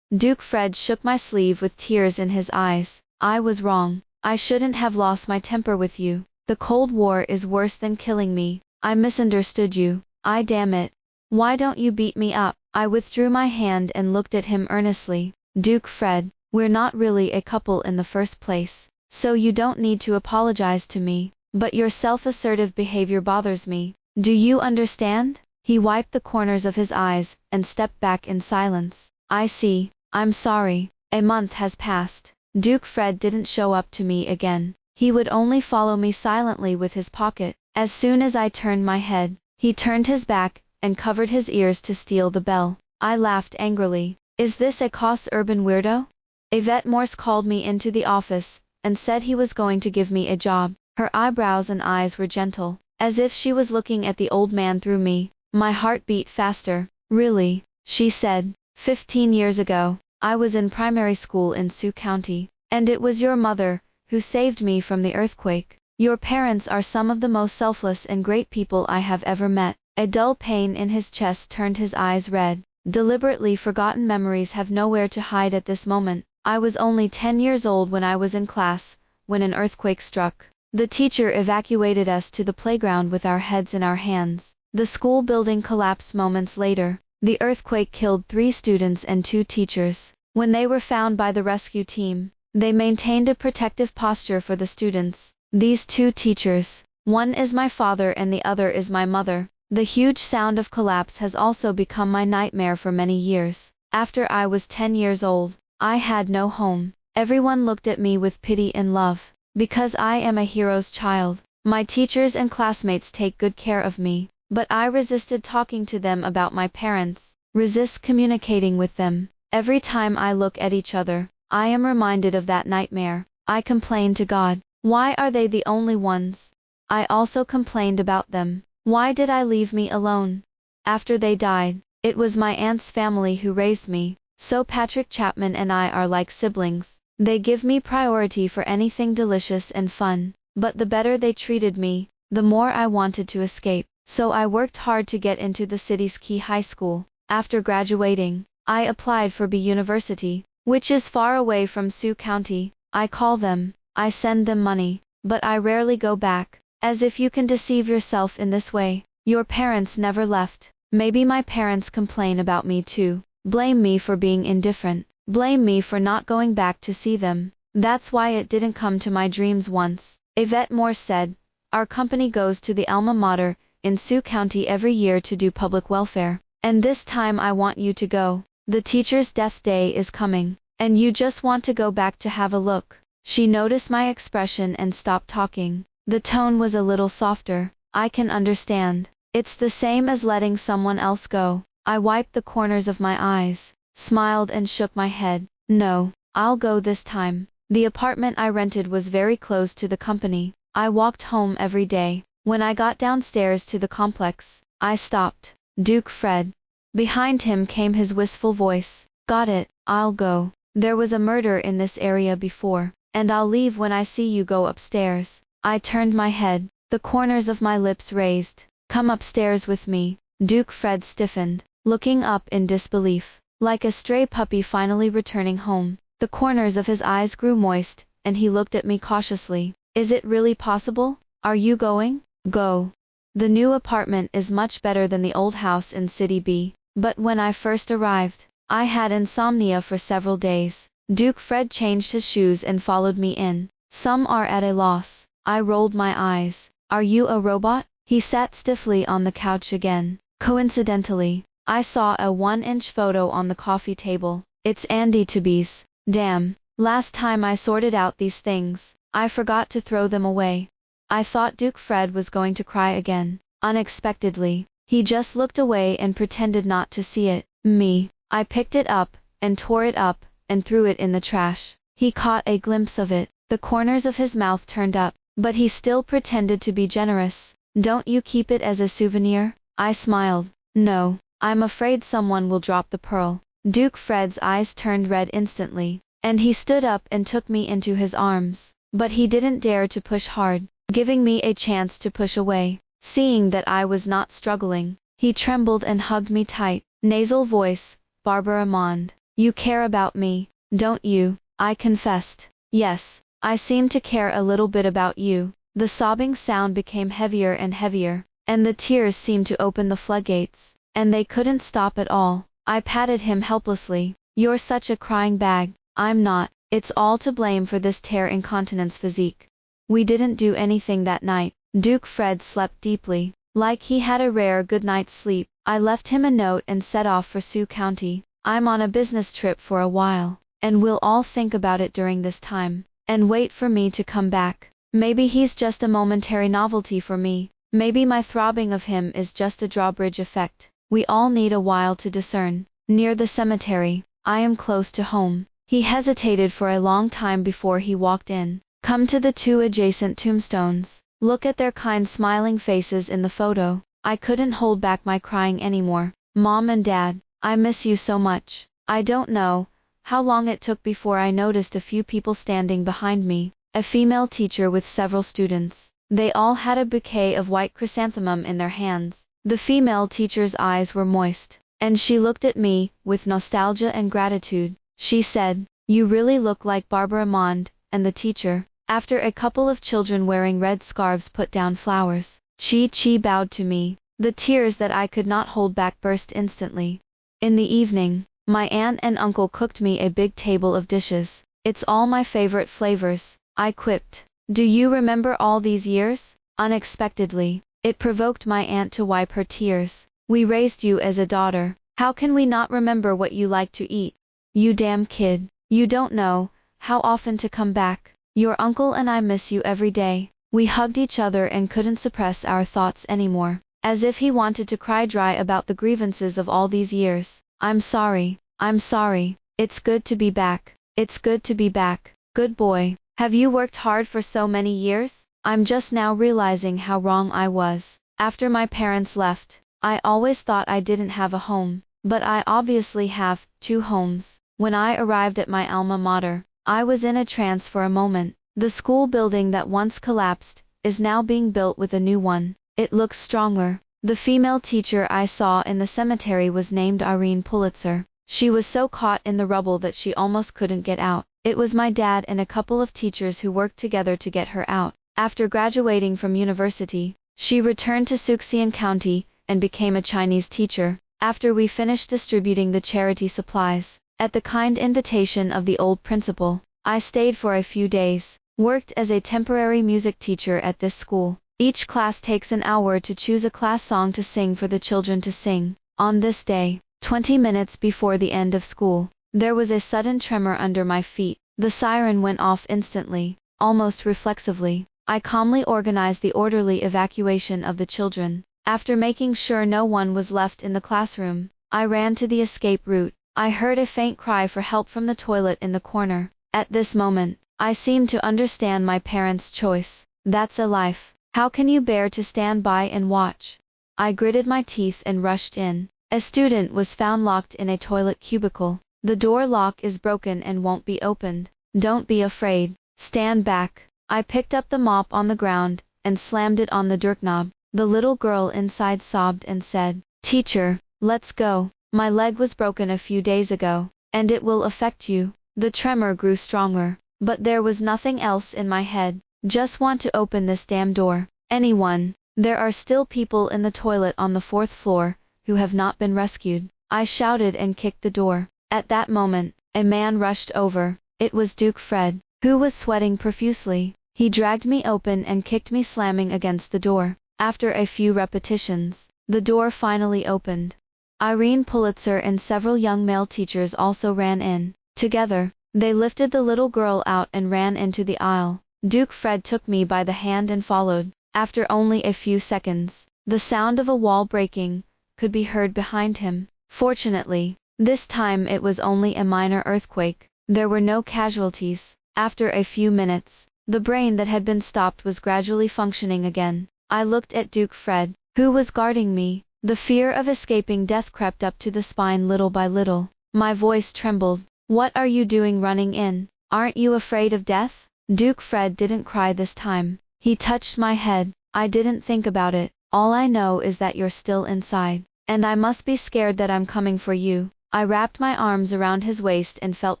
Duke Fred shook my sleeve with tears in his eyes. I was wrong. I shouldn't have lost my temper with you. The Cold War is worse than killing me. I misunderstood you. Damn it. Why don't you beat me up? I withdrew my hand and looked at him earnestly. Duke Fred, we're not really a couple in the first place, so you don't need to apologize to me, but your self-assertive behavior bothers me. Do you understand? He wiped the corners of his eyes and stepped back in silence. I see. I'm sorry. A month has passed. Duke Fred didn't show up to me again. He would only follow me silently with his pocket. As soon as I turned my head, he turned his back and covered his ears to steal the bell. I laughed angrily. Is this a Cos Urban weirdo? Yvette Morse called me into the office and said he was going to give me a job. Her eyebrows and eyes were gentle, as if she was looking at the old man through me. My heart beat faster. Really, she said. 15 years ago, I was in primary school in Sioux County, and it was your mother who saved me from the earthquake. Your parents are some of the most selfless and great people I have ever met. A dull pain in his chest turned his eyes red. Deliberately forgotten memories have nowhere to hide at this moment. I was only 10 years old when I was in class, when an earthquake struck. The teacher evacuated us to the playground with our heads in our hands. The school building collapsed moments later. The earthquake killed 3 students and 2 teachers. When they were found by the rescue team, they maintained a protective posture for the students. These 2 teachers, one is my father and the other is my mother. The huge sound of collapse has also become my nightmare for many years. After I was 10 years old, I had no home. Everyone looked at me with pity and love, because I am a hero's child. My teachers and classmates take good care of me, but I resisted talking to them about my parents, resist communicating with them. Every time I look at each other, I am reminded of that nightmare. I complained to God. Why are they the only ones? I also complained about them. Why did I leave me alone? After they died, it was my aunt's family who raised me, so Patrick Chapman and I are like siblings. They give me priority for anything delicious and fun, but the better they treated me, the more I wanted to escape. So I worked hard to get into the city's key high school. After graduating, I applied for B University, which is far away from Sioux County. I call them, I send them money, but I rarely go back. As if you can deceive yourself in this way. Your parents never left. Maybe my parents complain about me too. Blame me for being indifferent. Blame me for not going back to see them. That's why it didn't come to my dreams once. Yvette Morse said, our company goes to the alma mater in Sioux County every year to do public welfare. And this time I want you to go. The teacher's death day is coming, and you just want to go back to have a look. She noticed my expression and stopped talking. The tone was a little softer. I can understand. It's the same as letting someone else go. I wiped the corners of my eyes, smiled and shook my head. No, I'll go this time. The apartment I rented was very close to the company. I walked home every day. When I got downstairs to the complex, I stopped. Duke Fred. Behind him came his wistful voice. Got it, I'll go. There was a murder in this area before, and I'll leave when I see you go upstairs. I turned my head, the corners of my lips raised. Come upstairs with me. Duke Fred stiffened, looking up in disbelief, like a stray puppy finally returning home. The corners of his eyes grew moist, and he looked at me cautiously. Is it really possible? Are you going? Go. The new apartment is much better than the old house in City B, but when I first arrived, I had insomnia for several days. Duke Fred changed his shoes and followed me in. Some are at a loss. I rolled my eyes. Are you a robot? He sat stiffly on the couch again. Coincidentally, I saw a 1-inch photo on the coffee table. It's Andy Tooby's. Damn, last time I sorted out these things, I forgot to throw them away. I thought Duke Fred was going to cry again. Unexpectedly, he just looked away and pretended not to see it. Me. I picked it up, and tore it up, and threw it in the trash. He caught a glimpse of it. The corners of his mouth turned up, but he still pretended to be generous. Don't you keep it as a souvenir? I smiled. No, I'm afraid someone will drop the pearl. Duke Fred's eyes turned red instantly, and he stood up and took me into his arms. But he didn't dare to push hard, giving me a chance to push away. Seeing that I was not struggling, he trembled and hugged me tight. Nasal voice, Barbara Mond. You care about me, don't you? I confessed. Yes, I seem to care a little bit about you. The sobbing sound became heavier and heavier, and the tears seemed to open the floodgates, and they couldn't stop at all. I patted him helplessly. You're such a crying bag. I'm not. It's all to blame for this tear incontinence physique. We didn't do anything that night. Duke Fred slept deeply, like he had a rare good night's sleep. I left him a note and set off for Sioux County. I'm on a business trip for a while, and we'll all think about it during this time, and wait for me to come back. Maybe he's just a momentary novelty for me. Maybe my throbbing of him is just a drawbridge effect. We all need a while to discern. Near the cemetery, I am close to home. He hesitated for a long time before he walked in. Come to the 2 adjacent tombstones. Look at their kind smiling faces in the photo. I couldn't hold back my crying anymore. Mom and Dad, I miss you so much. I don't know how long it took before I noticed a few people standing behind me. A female teacher with several students. They all had a bouquet of white chrysanthemum in their hands. The female teacher's eyes were moist, and she looked at me with nostalgia and gratitude. She said, "You really look like Barbara Mond," and the teacher, after a couple of children wearing red scarves put down flowers. Chi bowed to me. The tears that I could not hold back burst instantly. In the evening, my aunt and uncle cooked me a big table of dishes. It's all my favorite flavors, I quipped. Do you remember all these years? Unexpectedly, it provoked my aunt to wipe her tears. We raised you as a daughter. How can we not remember what you like to eat? You damn kid. You don't know how often to come back. Your uncle and I miss you every day. We hugged each other and couldn't suppress our thoughts anymore, as if he wanted to cry dry about the grievances of all these years. I'm sorry. I'm sorry. It's good to be back. It's good to be back. Good boy. Have you worked hard for so many years? I'm just now realizing how wrong I was. After my parents left, I always thought I didn't have a home, but I obviously have 2 homes. When I arrived at my alma mater, I was in a trance for a moment. The school building that once collapsed is now being built with a new one. It looks stronger. The female teacher I saw in the cemetery was named Irene Pulitzer. She was so caught in the rubble that she almost couldn't get out. It was my dad and a couple of teachers who worked together to get her out. After graduating from university, she returned to Sioux County and became a Chinese teacher. After we finished distributing the charity supplies, at the kind invitation of the old principal, I stayed for a few days, worked as a temporary music teacher at this school. Each class takes an hour to choose a class song to sing for the children to sing. On this day, 20 minutes before the end of school, there was a sudden tremor under my feet. The siren went off instantly, almost reflexively. I calmly organized the orderly evacuation of the children. After making sure no one was left in the classroom, I ran to the escape route. I heard a faint cry for help from the toilet in the corner. At this moment, I seemed to understand my parents' choice. That's a life. How can you bear to stand by and watch? I gritted my teeth and rushed in. A student was found locked in a toilet cubicle. The door lock is broken and won't be opened. Don't be afraid. Stand back. I picked up the mop on the ground and slammed it on the doorknob. The little girl inside sobbed and said, "Teacher, let's go. My leg was broken a few days ago, and it will affect you." The tremor grew stronger, but there was nothing else in my head. Just want to open this damn door. Anyone? There are still people in the toilet on the 4th floor who have not been rescued. I shouted and kicked the door. At that moment, a man rushed over. It was Duke Fred, who was sweating profusely. He dragged me open and kicked me, slamming against the door. After a few repetitions, the door finally opened. Irene Pulitzer and several young male teachers also ran in. Together, they lifted the little girl out and ran into the aisle. Duke Fred took me by the hand and followed. After only a few seconds, the sound of a wall breaking could be heard behind him. Fortunately, this time it was only a minor earthquake. There were no casualties. After a few minutes, the brain that had been stopped was gradually functioning again. I looked at Duke Fred, who was guarding me. The fear of escaping death crept up to the spine little by little. My voice trembled. "What are you doing running in? Aren't you afraid of death?" Duke Fred didn't cry this time. He touched my head. "I didn't think about it. All I know is that you're still inside, and I must be scared that I'm coming for you." I wrapped my arms around his waist and felt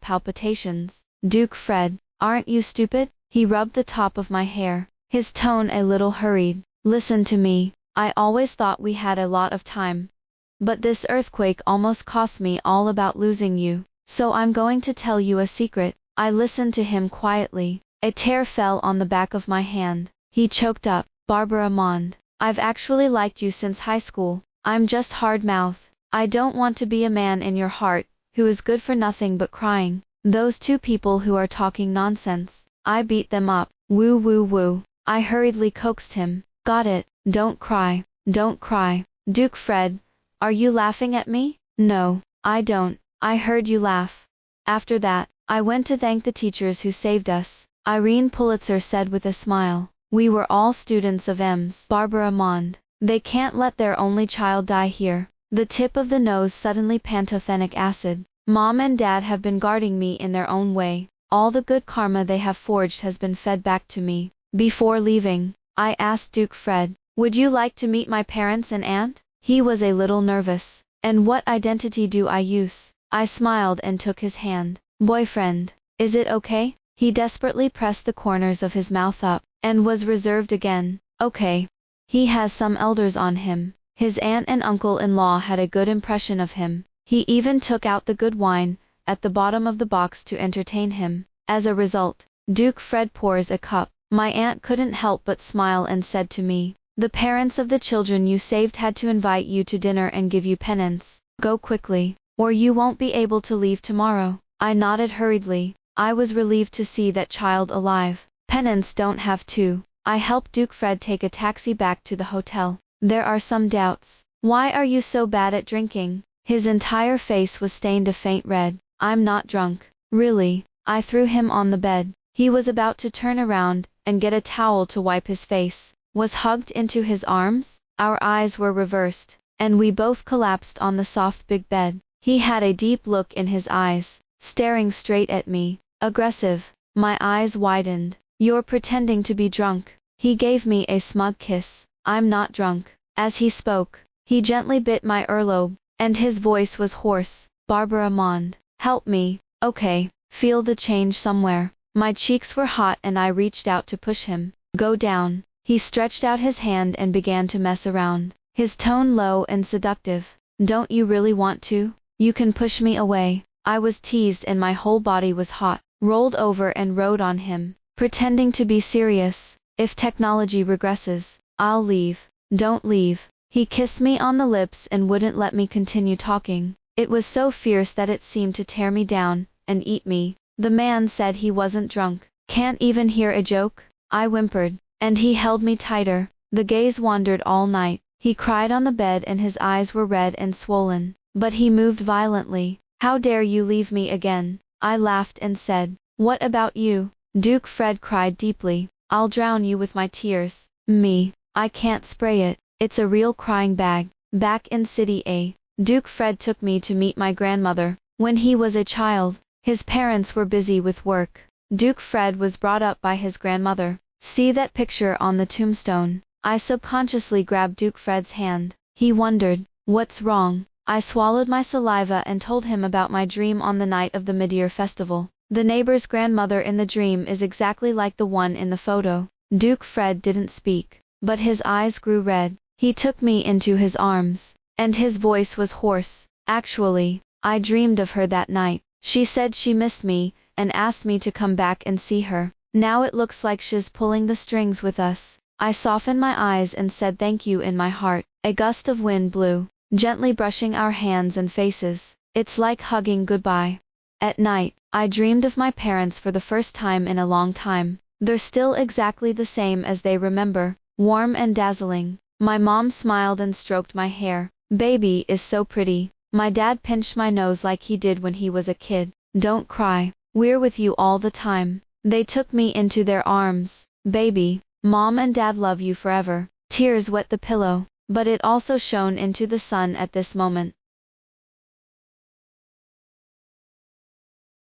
palpitations. "Duke Fred, aren't you stupid?" He rubbed the top of my hair, his tone a little hurried. "Listen to me. I always thought we had a lot of time. But this earthquake almost cost me all about losing you. So I'm going to tell you a secret." I listened to him quietly. A tear fell on the back of my hand. He choked up. "Barbara Mond, I've actually liked you since high school. I'm just hard-mouthed. I don't want to be a man in your heart, who is good for nothing but crying. Those two people who are talking nonsense, I beat them up." "Woo woo woo." I hurriedly coaxed him. "Got it. Don't cry. Don't cry." "Duke Fred, are you laughing at me?" "No, I don't. I heard you laugh." After that, I went to thank the teachers who saved us. Irene Pulitzer said with a smile, "We were all students of M's Barbara Mond. They can't let their only child die here." The tip of the nose suddenly pantothenic acid. Mom and Dad have been guarding me in their own way. All the good karma they have forged has been fed back to me. Before leaving, I asked Duke Fred, "Would you like to meet my parents and aunt?" He was a little nervous. "And what identity do I use?" I smiled and took his hand. "Boyfriend. Is it okay?" He desperately pressed the corners of his mouth up, and was reserved again. "Okay. He has some elders on him. His aunt and uncle-in-law had a good impression of him. He even took out the good wine at the bottom of the box to entertain him. As a result, Duke Fred pours a cup. My aunt couldn't help but smile and said to me, "The parents of the children you saved had to invite you to dinner and give you penance. Go quickly, or you won't be able to leave tomorrow." I nodded hurriedly. I was relieved to see that child alive. Penance don't have to. I helped Duke Fred take a taxi back to the hotel. "There are some doubts. Why are you so bad at drinking?" His entire face was stained a faint red. "I'm not drunk. Really." I threw him on the bed. He was about to turn around and get a towel to wipe his face. Was hugged into his arms. Our eyes were reversed, and we both collapsed on the soft big bed. He had a deep look in his eyes, staring straight at me. Aggressive. My eyes widened. "You're pretending to be drunk." He gave me a smug kiss. "I'm not drunk." As he spoke, he gently bit my earlobe, and his voice was hoarse. "Barbara Mond, help me." "Okay." Feel the change somewhere. My cheeks were hot and I reached out to push him. "Go down." He stretched out his hand and began to mess around, his tone low and seductive. "Don't you really want to? You can push me away." I was teased and my whole body was hot. Rolled over and rode on him, pretending to be serious. "If technology regresses, I'll leave." "Don't leave." He kissed me on the lips and wouldn't let me continue talking. It was so fierce that it seemed to tear me down and eat me. "The man said he wasn't drunk. Can't even hear a joke?" I whimpered. and he held me tighter. The gaze wandered all night. He cried on the bed and his eyes were red and swollen, but he moved violently. How dare you leave me again? I laughed and said, what about you? Duke Fred cried deeply. I'll drown you with my tears. Me, I can't spray it. It's a real crying bag. Back in City A, Duke Fred took me to meet my grandmother. When he was a child, his parents were busy with work. Duke Fred was brought up by his grandmother. See that picture on the tombstone? I subconsciously grabbed Duke Fred's hand. He wondered, what's wrong? I swallowed my saliva and told him about my dream on the night of the Midyear Festival. The neighbor's grandmother in the dream is exactly like the one in the photo. Duke Fred didn't speak, but his eyes grew red. He took me into his arms, and his voice was hoarse. Actually, I dreamed of her that night. She said she missed me, and asked me to come back and see her. Now it looks like she's pulling the strings with us. I softened my eyes and said thank you in my heart. A gust of wind blew, gently brushing our hands and faces. It's like hugging goodbye. At night, I dreamed of my parents for the first time in a long time. They're still exactly the same as they remember, warm and dazzling. My mom smiled and stroked my hair. Baby is so pretty. My dad pinched my nose like he did when he was a kid. Don't cry. We're with you all the time. They took me into their arms. Baby, Mom and Dad love you forever. Tears wet the pillow, but it also shone into the sun at this moment.